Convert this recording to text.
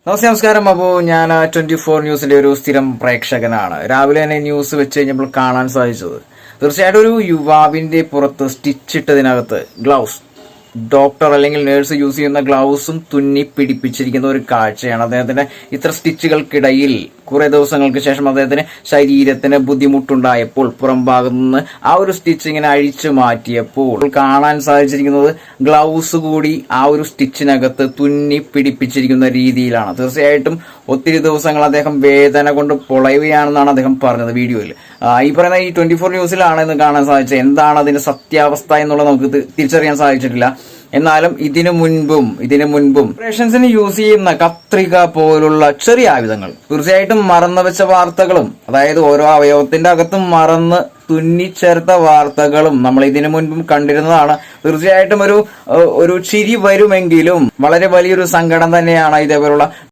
നമസ്കാരം. അപ്പോൾ ഞാൻ 24 ന്യൂസിന്റെ ഒരു സ്ഥിരം പ്രേക്ഷകനാണ്. രാവിലെ തന്നെ ന്യൂസ് വെച്ച് കഴിഞ്ഞപ്പോൾ കാണാൻ സാധിച്ചത് തീർച്ചയായിട്ടും ഒരു യുവാവിന്റെ പുറത്ത് സ്റ്റിച്ച് ഇട്ടതിനകത്ത് ഗ്ലൗസ്, ഡോക്ടർ അല്ലെങ്കിൽ നേഴ്സ് യൂസ് ചെയ്യുന്ന ഗ്ലൗസും തുന്നി പിടിപ്പിച്ചിരിക്കുന്ന ഒരു കാഴ്ചയാണ്. അദ്ദേഹത്തിന്റെ ഇത്ര സ്റ്റിച്ചുകൾക്കിടയിൽ കുറെ ദിവസങ്ങൾക്ക് ശേഷം അദ്ദേഹത്തിന് ശരീരത്തിന് ബുദ്ധിമുട്ടുണ്ടായപ്പോൾ പുറം ഭാഗത്തു നിന്ന് ആ ഒരു സ്റ്റിച്ച് ഇങ്ങനെ അഴിച്ചു മാറ്റിയപ്പോൾ കാണാൻ സാധിച്ചിരിക്കുന്നത് ഗ്ലൗസ് കൂടി ആ ഒരു സ്റ്റിച്ചിനകത്ത് തുന്നി പിടിപ്പിച്ചിരിക്കുന്ന രീതിയിലാണ്. തീർച്ചയായിട്ടും ഒത്തിരി ദിവസങ്ങൾ അദ്ദേഹം വേദന കൊണ്ട് പൊളയുകയാണെന്നാണ് അദ്ദേഹം പറഞ്ഞത് വീഡിയോയിൽ. ഈ പറയുന്ന ഈ 24 ന്യൂസിലാണ് ഇന്ന് കാണാൻ സാധിച്ചത്. എന്താണ് അതിന്റെ സത്യാവസ്ഥ എന്നുള്ളത് നമുക്ക് തിരിച്ചറിയാൻ സാധിച്ചിട്ടില്ല. എന്നാലും ഇതിനു മുൻപും ഓപ്പറേഷൻസിന് യൂസ് ചെയ്യുന്ന കത്രിക പോലുള്ള ചെറിയ ആയുധങ്ങൾ തീർച്ചയായിട്ടും മറന്നു വെച്ച വാർത്തകളും, അതായത് ഓരോ അവയവത്തിന്റെ അകത്തും മറന്ന് തുന്നിച്ചേർത്ത വാർത്തകളും നമ്മൾ ഇതിനു മുൻപും കണ്ടിരുന്നതാണ്. തീർച്ചയായിട്ടും ഒരു ചിരി വരുമെങ്കിലും വളരെ വലിയൊരു സങ്കടം തന്നെയാണ് ഇതേപോലുള്ള